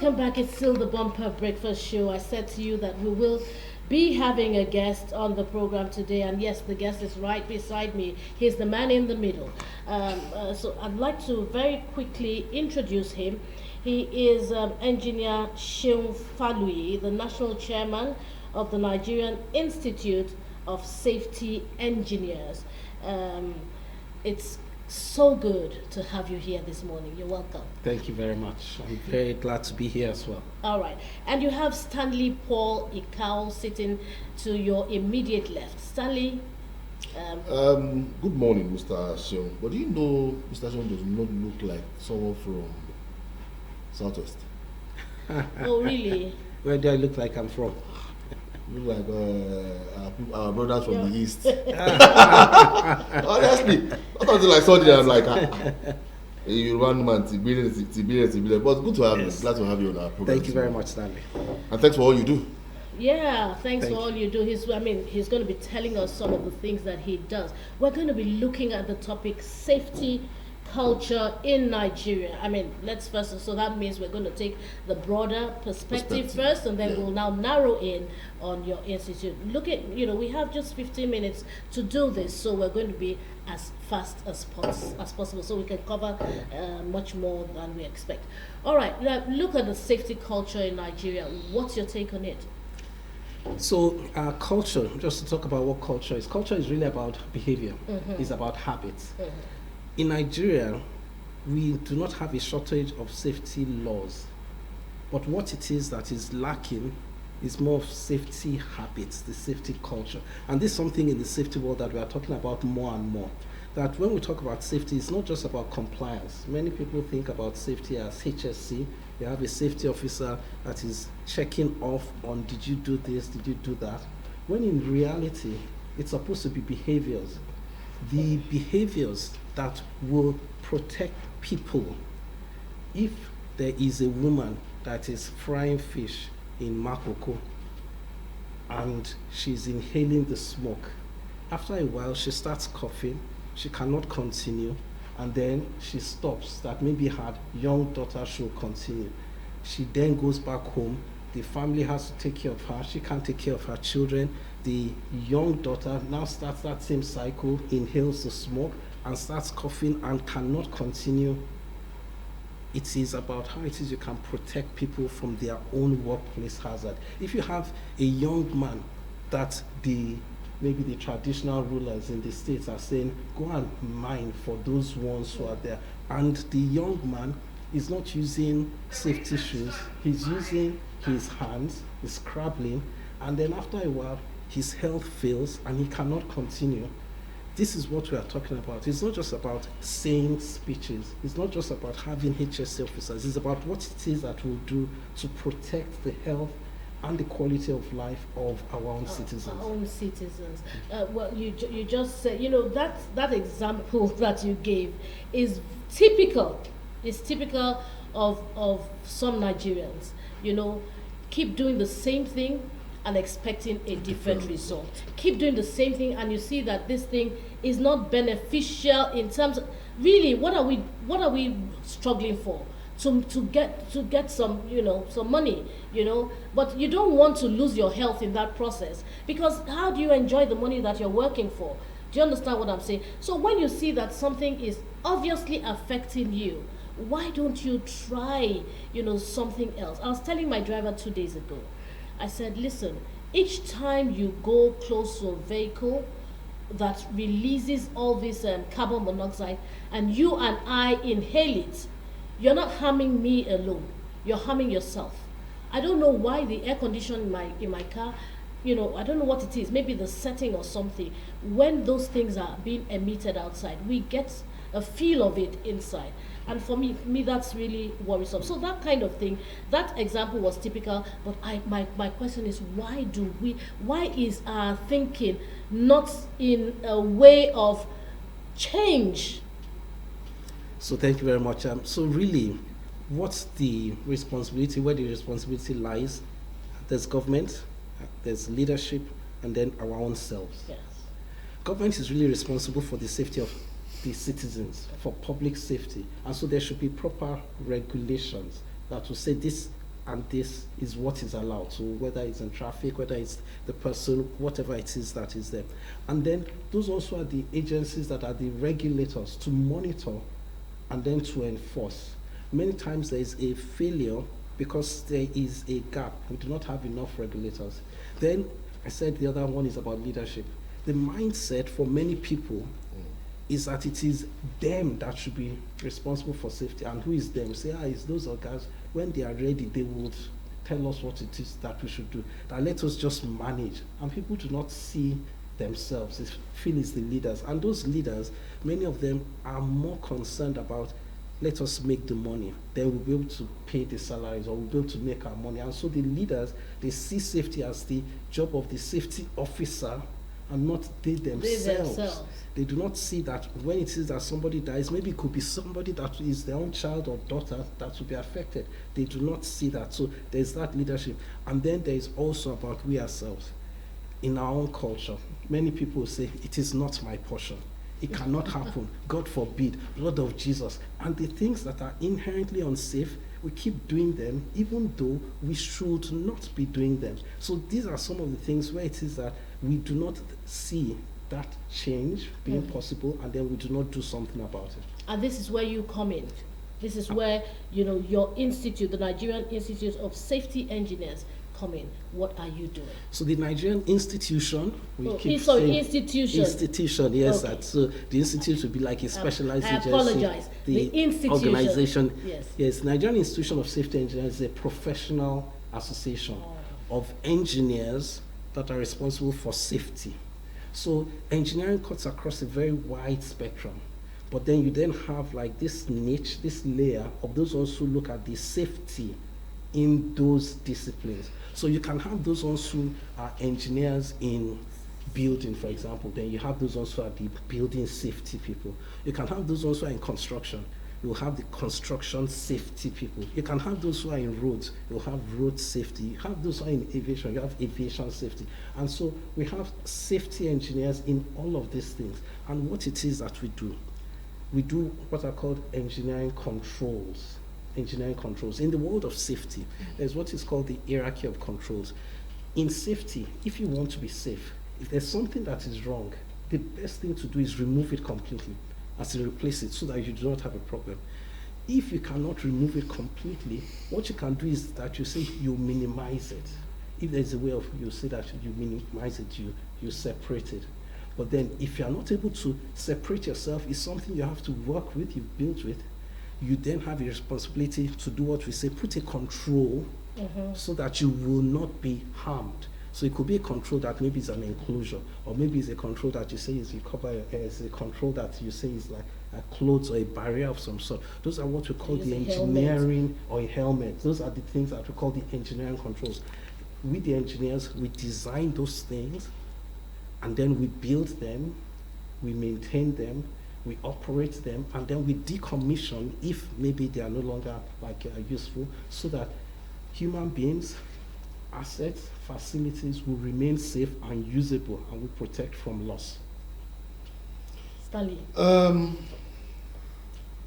welcome back. It's still the Bumper Breakfast Show. I said to you that we will be having a guest on the program today, and yes, the guest is right beside me. He's the man in the middle. So I'd like to very quickly introduce him. He is Engineer Seun Faluyi, the National Chairman of the Nigerian Institute of Safety Engineers. It's so good to have you here this morning. You're welcome. Thank you very much. I'm very glad to be here as well. All right. And you have Stanley Paul Ikao sitting to your immediate left. Stanley. Good morning, Mr. Seun. But do you know Mr. Seun does not look like someone from Southwest? Oh, really? Where do I look like I'm from? Look like our brothers from the East. Honestly, not until I saw it, I'm like, you run man, Tibiria. But good to have you. Glad to have you on our program. Thank you very much, Stanley. And thanks for all you do. Yeah, thanks for all you do. He's going to be telling us some of the things that he does. We're going to be looking at the topic safety culture in Nigeria. Let's first, so that means we're going to take the broader perspective first, and then we'll now narrow in on your institute. Look at, we have just 15 minutes to do this, so we're going to be as fast as possible so we can cover much more than we expect. All right, now look at the safety culture in Nigeria. What's your take on it? So culture, just to talk about what culture is really about behavior. It's about habits. In Nigeria, we do not have a shortage of safety laws, but what it is that is lacking is more of safety habits, the safety culture. And this is something in the safety world that we are talking about more and more. That when we talk about safety, it's not just about compliance. Many people think about safety as HSC. You have a safety officer that is checking off on, did you do this, did you do that? When in reality, it's supposed to be behaviors. The behaviors that will protect people. If there is a woman that is frying fish in Makoko and she's inhaling the smoke, after a while she starts coughing, she cannot continue, and then she stops. That maybe her young daughter should continue. She then goes back home. The family has to take care of her. She can't take care of her children. The young daughter now starts that same cycle, inhales the smoke, and starts coughing and cannot continue. It is about how it is you can protect people from their own workplace hazard. If you have a young man that maybe the traditional rulers in the states are saying, go and mine for those ones who are there, and the young man is not using safety shoes, he's using his hands, he's scrabbling, and then after a while, his health fails and he cannot continue. This is what we are talking about. It's not just about saying speeches. It's not just about having HSC officers. It's about what it is that we'll do to protect the health and the quality of life of our own citizens. Our own citizens. Well, you just said, that example that you gave is typical. It's typical of some Nigerians. Keep doing the same thing and expecting a different result. Keep doing the same thing, and you see that this thing is not beneficial in terms of, really, what are we struggling for? To get some some money, but you don't want to lose your health in that process, because how do you enjoy the money that you're working for? Do you understand what I'm saying? So when you see that something is obviously affecting you, why don't you try something else? I was telling my driver 2 days ago, I said, listen, each time you go close to a vehicle that releases all this carbon monoxide and you and I inhale it, you're not harming me alone, you're harming yourself. I don't know why the air conditioner in my car, I don't know what it is, maybe the setting or something. When those things are being emitted outside, we get a feel of it inside. And for me, that's really worrisome. So that kind of thing, that example was typical, but my question is, why is our thinking not in a way of change? So thank you very much. So really, what's the responsibility, where the responsibility lies? There's government, there's leadership, and then our own selves. Yes. Government is really responsible for the safety of the citizens, for public safety, and so there should be proper regulations that will say this and this is what is allowed. So whether it's in traffic, whether it's the person, whatever it is that is there. And then those also are the agencies that are the regulators to monitor and then to enforce. Many times there is a failure because there is a gap. We do not have enough regulators. Then I said the other one is about leadership. The mindset for many people is that it is them that should be responsible for safety. And who is them? Say, it's those guys. When they are ready, they would tell us what it is that we should do. That let us just manage. And people do not see themselves. They feel it's the leaders. And those leaders, many of them are more concerned about, let us make the money. Then we'll be able to pay the salaries, or we'll be able to make our money. And so the leaders, they see safety as the job of the safety officer and not they themselves. They do not see that when it is that somebody dies, maybe it could be somebody that is their own child or daughter that will be affected. They do not see that. So there's that leadership. And then there is also about we ourselves. In our own culture, many people say, it is not my portion. It cannot happen. God forbid. Blood of Jesus. And the things that are inherently unsafe, we keep doing them even though we should not be doing them. So these are some of the things where it is that we do not see that change being possible, and then we do not do something about it. And this is where you come in. This is where, your institute, the Nigerian Institute of Safety Engineers, come in. What are you doing? So the Nigerian institution, institution, yes. Okay. So the institute would be like a specialized agency. I apologize. The institution. Organization. Yes, Nigerian Institution of Safety Engineers is a professional association of engineers that are responsible for safety. So engineering cuts across a very wide spectrum. But then you then have like this niche, this layer of those ones who look at the safety in those disciplines. So you can have those ones who are engineers in building, for example. Then you have those ones who are the building safety people. You can have those ones who are in construction. You'll have the construction safety people. You can have those who are in roads. You'll have road safety. You have those who are in aviation. You have aviation safety. And so we have safety engineers in all of these things. And what it is that we do what are called engineering controls. Engineering controls. In the world of safety, there's what is called the hierarchy of controls. In safety, if you want to be safe, if there's something that is wrong, the best thing to do is remove it completely, as to replace it, so that you do not have a problem. If you cannot remove it completely, what you can do is that you say you minimize it. If there's a way of, you say that you minimize it, you separate it. But then if you are not able to separate yourself, it's something you have to work with, you've built with, you then have a responsibility to do what we say, put a control so that you will not be harmed. So it could be a control that maybe is an enclosure, or maybe it's a control that you say is you cover your hair, it's a control that you say is like a clothes or a barrier of some sort. Those are what we call the engineering, or a helmet. Those are the things that we call the engineering controls. We, the engineers, we design those things, and then we build them, we maintain them, we operate them, and then we decommission if maybe they are no longer useful, so that human beings, assets, facilities will remain safe and usable, and will protect from loss. Stanley.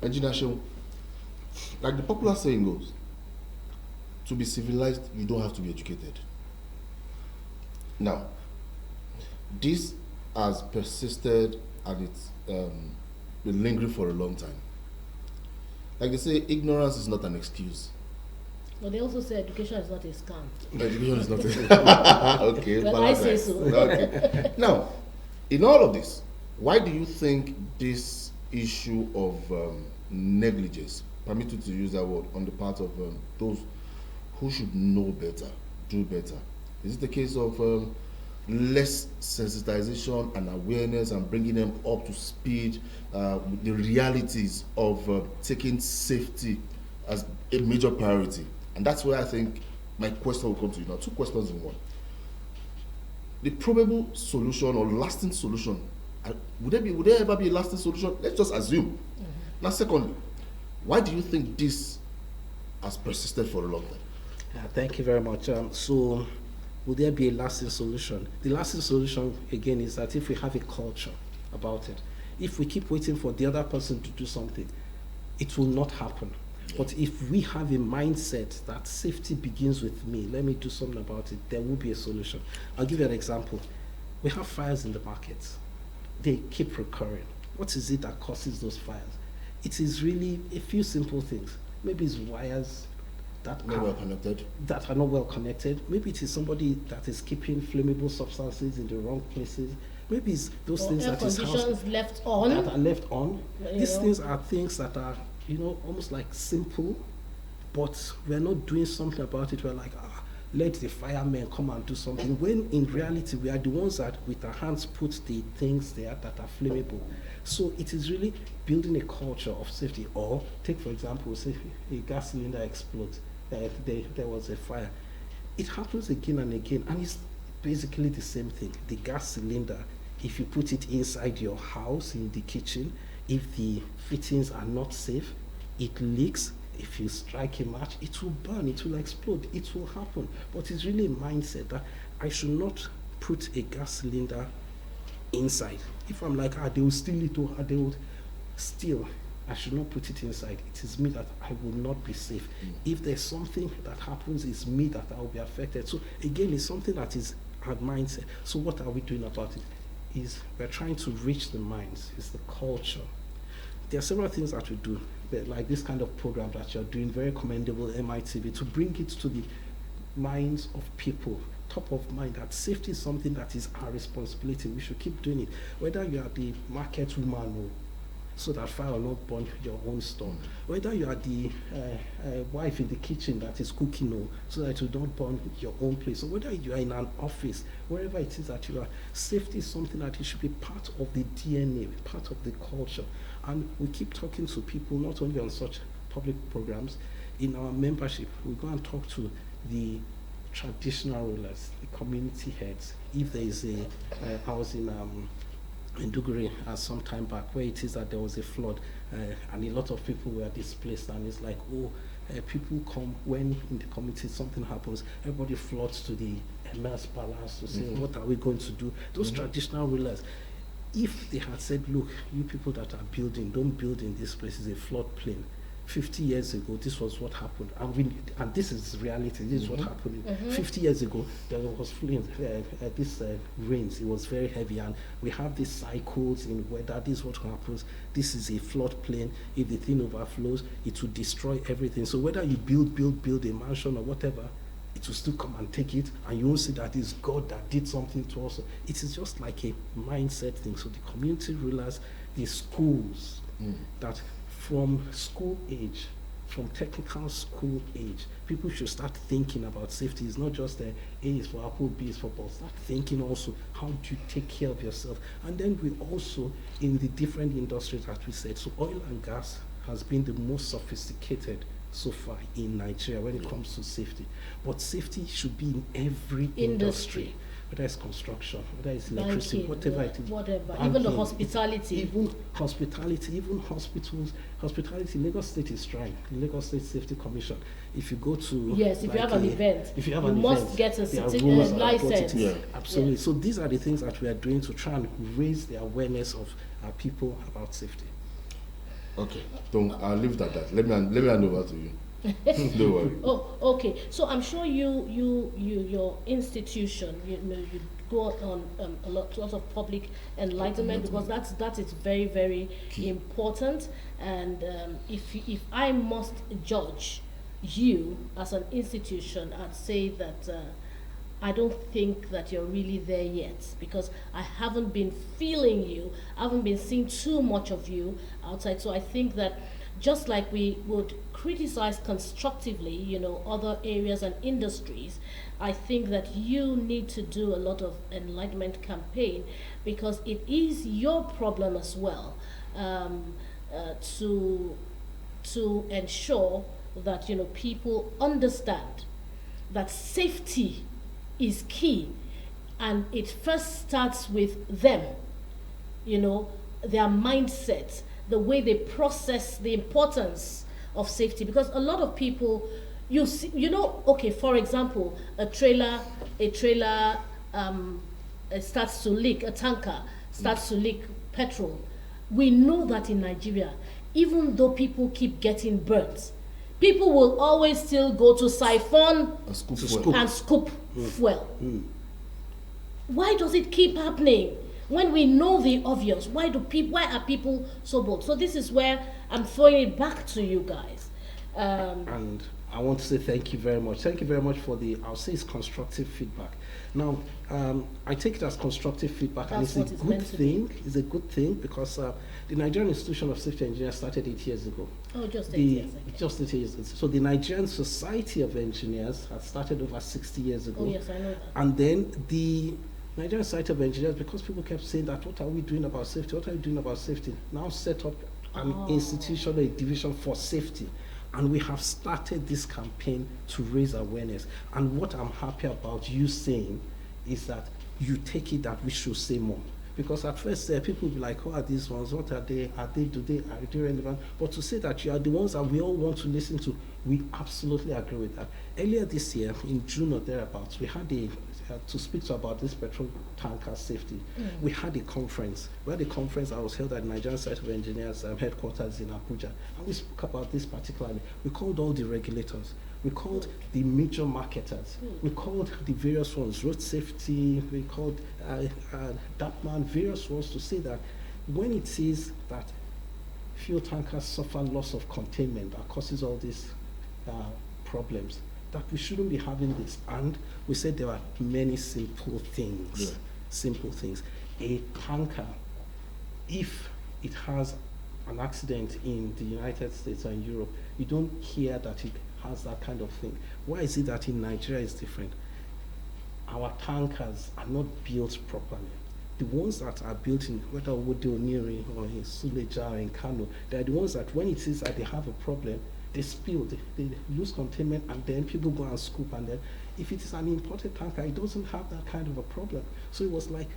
Engineer Seun, like the popular saying goes, to be civilized, you don't have to be educated. Now, this has persisted and it's been lingering for a long time. Like they say, ignorance is not an excuse. But they also say education is not a scam. Education is not a okay. Well, I say so. Okay. Now, in all of this, why do you think this issue of negligence, permitted to use that word, on the part of those who should know better, do better? Is it the case of less sensitization and awareness and bringing them up to speed with the realities of taking safety as a major priority? And that's where I think my question will come to you now. Two questions in one. The probable solution or lasting solution, would there ever be a lasting solution? Let's just assume. Now, secondly, why do you think this has persisted for a long time? Thank you very much. So, will there be a lasting solution? The lasting solution, again, is that if we have a culture about it, if we keep waiting for the other person to do something, it will not happen. But if we have a mindset that safety begins with me, let me do something about it, there will be a solution. I'll give you an example. We have fires in the market. They keep recurring. What is it that causes those fires? It is really a few simple things. Maybe it's wires that are not well connected. Maybe it is somebody that is keeping flammable substances in the wrong places. Maybe it's those things that is left on. That are left on. These things are things that are, almost like simple, but we're not doing something about it. We're like, let the firemen come and do something. When in reality, we are the ones that with our hands put the things there that are flammable. So it is really building a culture of safety. Or take, for example, say a gas cylinder explodes. There was a fire. It happens again and again, and it's basically the same thing. The gas cylinder, if you put it inside your house, in the kitchen, if the fittings are not safe, it leaks. If you strike a match, it will burn, it will explode, it will happen. But it's really a mindset that I should not put a gas cylinder inside. If I'm like, they will steal it, or they will steal, I should not put it inside. It is me that I will not be safe. If there's something that happens, it's me that I will be affected. So again, it's something that is our mindset. So what are we doing about it? Is we're trying to reach the minds. It's the culture. There are several things that we do, like this kind of program that you're doing, very commendable, MITV, to bring it to the minds of people, top of mind, that safety is something that is our responsibility. We should keep doing it. Whether you are the market woman, so that fire will not burn your own store. Whether you are the wife in the kitchen that is cooking, so that you don't burn your own place. Or whether you are in an office, wherever it is that you are, safety is something that it should be part of the DNA, part of the culture. And we keep talking to people, not only on such public programs. In our membership, we go and talk to the traditional rulers, the community heads. If there is I was in Duguri some time back, where it is that there was a flood and a lot of people were displaced, and it's like, people come when in the community something happens, everybody floods to the Mitv'S palace to say, what are we going to do? Those traditional rulers, if they had said, look, you people that are building, don't build in this place, it's a floodplain. 50 years ago, this was what happened, and this is reality. This is what happened. 50 years ago, there was rains. It was very heavy, and we have these cycles in weather. This is what happens. This is a floodplain. If the thing overflows, it will destroy everything. So whether you build a mansion or whatever, it will still come and take it, and you won't see that it's God that did something to us. It is just like a mindset thing. So the community rulers, the schools, that from school age, from technical school age, people should start thinking about safety. It's not just A is for apple, B is for ball. Start thinking also, how do you take care of yourself? And then we also, in the different industries that we said, so oil and gas has been the most sophisticated so far in Nigeria when it comes to safety. But safety should be in every industry. Whether it's construction, whether it's electricity, whatever it is. Whatever, even the hospitality. Even hospitality, even hospitals. Hospitality, Lagos State is trying. The Lagos State Safety Commission. If you go to... Yes, if you have an event, you must get a license. Yeah. Absolutely. So these are the things that we are doing to try and raise the awareness of our people about safety. Okay, I'll leave it at that. Let me hand over to you. Don't worry. Oh, okay. So I'm sure your institution, you go on a lot of public enlightenment, because that is very, very important. And if I must judge you as an institution, I'd say that I don't think that you're really there yet, because I haven't been feeling you. I haven't been seeing too much of you outside. So I think that just like we would criticize constructively, other areas and industries, I think that you need to do a lot of enlightenment campaign, because it is your problem as well, to ensure that people understand that safety is key, and it first starts with them, their mindset, the way they process the importance of safety. Because a lot of people, okay, for example, a trailer starts to leak, a tanker starts to leak petrol. We know that in Nigeria, even though people keep getting burnt, people will always still go to siphon A scoop To fuel. scoop. and scoop fuel. Why does it keep happening? When we know the obvious, why are people so bold? So this is where I'm throwing it back to you guys. And I want to say thank you very much. Thank you very much for I'll say it's constructive feedback. Now, I take it as constructive feedback, and That's it's a what it's good meant to be. thing. It's a good thing because the Nigerian Institution of Safety Engineers started 8 years ago. Oh, just 8 The- years. Okay. Just 8 years. So the Nigerian Society of Engineers had started over 60 years ago. Oh yes, I know that. And then the Nigerian Society of Engineers, because people kept saying that, what are we doing about safety? What are we doing about safety? Now set up an institution, a division for safety. And we have started this campaign to raise awareness. And what I'm happy about you saying is that you take it that we should say more. Because at first people will be like, who are these ones? What are they? Are they relevant? But to say that you are the ones that we all want to listen to, we absolutely agree with that. Earlier this year, in June or thereabouts, we had to speak to about this petrol tanker safety. We had a conference. We had a conference that was held at the Nigerian Society of Engineers headquarters in Abuja. And we spoke about this particularly. We called all the regulators. We called the major marketers. We called the various ones, road safety, we called DAPMAN, various ones to say that when it is that fuel tankers suffer loss of containment that causes all these problems, that we shouldn't be having this. And we said there are many simple things. Yeah. Simple things. A tanker, if it has an accident in the United States or in Europe, you don't hear that it has that kind of thing. Why is it that in Nigeria it's different? Our tankers are not built properly. The ones that are built in whether Owode Oniri or in Suleja or in Kano, they're the ones that when it is that they have a problem, they spill, they lose containment, and then people go and scoop, and then if it is an imported tanker, it doesn't have that kind of a problem. So it was like,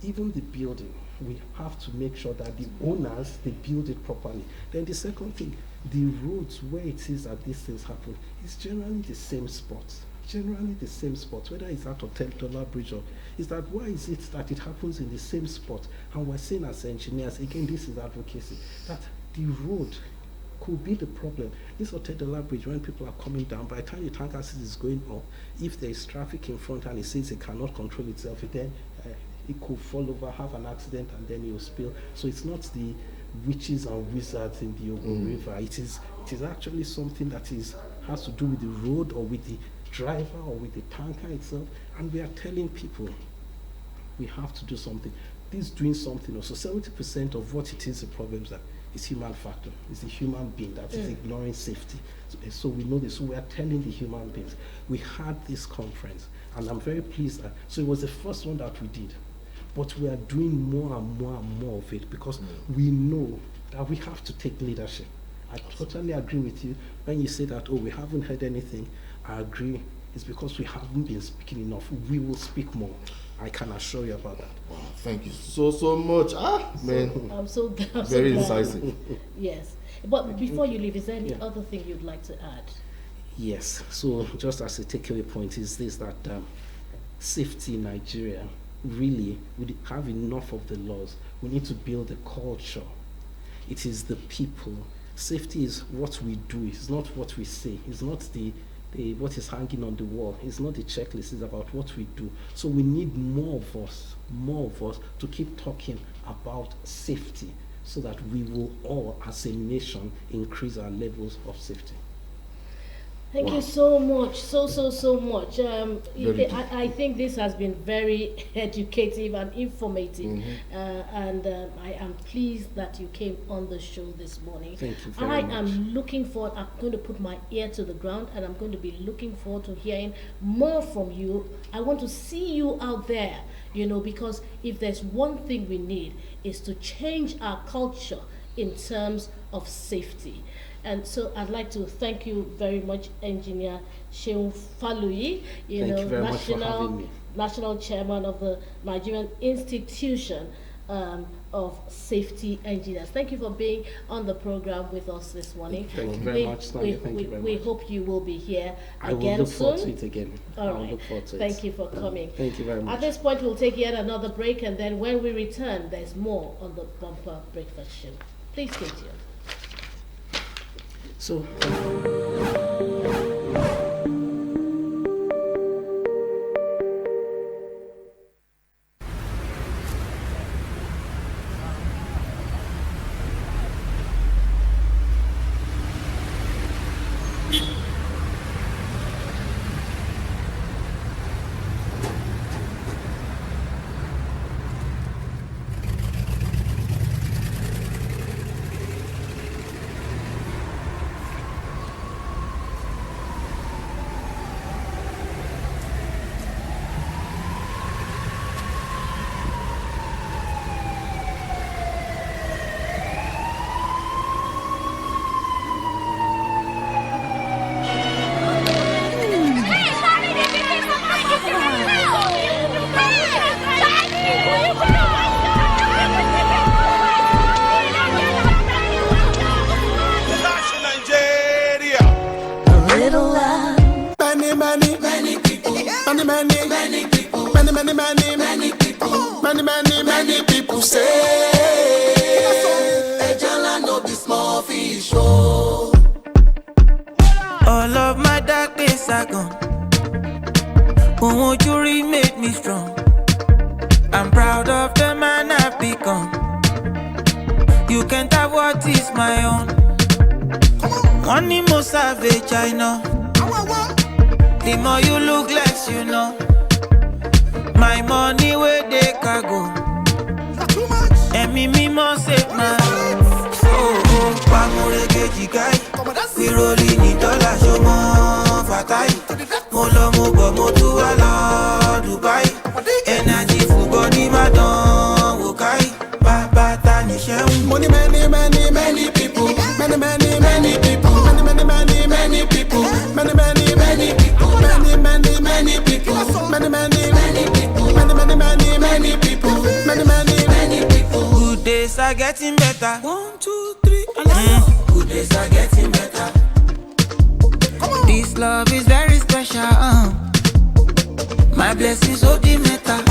even the building, we have to make sure that the owners, they build it properly. Then the second thing, the roads where it is that these things happen, is generally the same spots. Generally the same spot, whether it's at $10 bridge or is that why is it that it happens in the same spot? And we're saying as engineers, again, this is advocacy, that the road could be the problem. This $10 bridge, when people are coming down, by the time the tanker is going up, if there is traffic in front and it says it cannot control itself, then it could fall over, have an accident, and then it will spill. So it's not the witches and wizards in the Ogun River. It is actually something that has to do with the road or with the driver or with the tanker itself. And we are telling people we have to do something. This doing something also. 70% of what it is the problem is human factor. It's the human being that is ignoring safety. So we know this. So we are telling the human beings. We had this conference, and I'm very pleased that. So it was the first one that we did. But we are doing more and more and more of it because we know that we have to take leadership. I totally agree with you when you say that, oh, we haven't heard anything. I agree. It's because we haven't been speaking enough. We will speak more. I can assure you about that. Wow, thank you so much. Man. I'm so glad. Very incisive. Yes. But before you leave, is there any other thing you'd like to add? Yes. So just as a takeaway point is this, that safety in Nigeria, really, we have enough of the laws. We need to build a culture. It is the people. Safety is what we do. It's not what we say. It's not the what is hanging on the wall. It's not the checklist. It's about what we do. So we need more of us to keep talking about safety so that we will all, as a nation, increase our levels of safety. Thank you so much, so much. I think this has been very educative and informative, and I am pleased that you came on the show this morning. Thank you very much. I am looking forward. I'm going to put my ear to the ground, and I'm going to be looking forward to hearing more from you. I want to see you out there, because if there's one thing we need is to change our culture in terms of safety. And so I'd like to thank you very much, Engineer Seun Faluyi, Thank you very much for having me. National Chairman of the Nigerian Institution of Safety Engineers. Thank you for being on the program with us this morning. Thank you very much, Tanya. Thank you very much. We hope you will be here I will again look soon. forward to it again. All I will right. look forward to it. Thank you for coming. Thank you very much. At this point, we'll take yet another break, and then when we return, there's more on the Bumper Breakfast Show. Please stay tuned. So. Many people say, Ejala no be small fish. All of my dark days are gone. Won't you remake me strong? I'm proud of the man I've become. You can't have what is my own. Money more savage, I know. The more you look less, you know. My money where they can go. And me more save my. Oh, Pamurege Jigai. We rolling in dollars, show more fatai. Molo Mugo Motuala, Dubai. Energy for body, madam, Wokai. Baba Tani Seun. Money, many people. Many people. Many people. Many people. Many people. Many people. Good days are getting better. 1, 2, 3, and good days are getting better. This love is very special. My blessings hold the matter.